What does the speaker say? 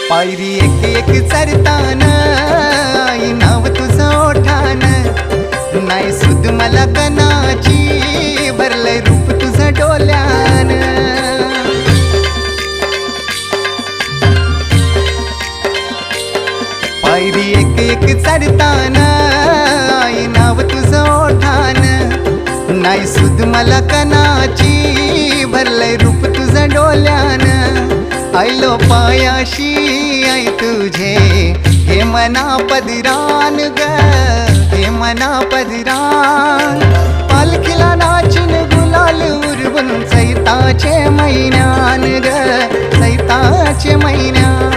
पायरी एक एक चरताना आई नाव तुझं ओठान, नाही सुद मला कनाची भरलंय रूप तुझं डोल्यान. पायरी एक एक चरताना आई नाव तुझं ओठान, नाही सुद मला कनाची भरलंय रूप तुझं डोल्यान. आयलो पायाशी आई तुझे हे मना पदरान ग, हे मना पदरान. पालखीला नाचून गुलाल उरवून चैताचे महिन्यान ग, चैताचे महिन्यान.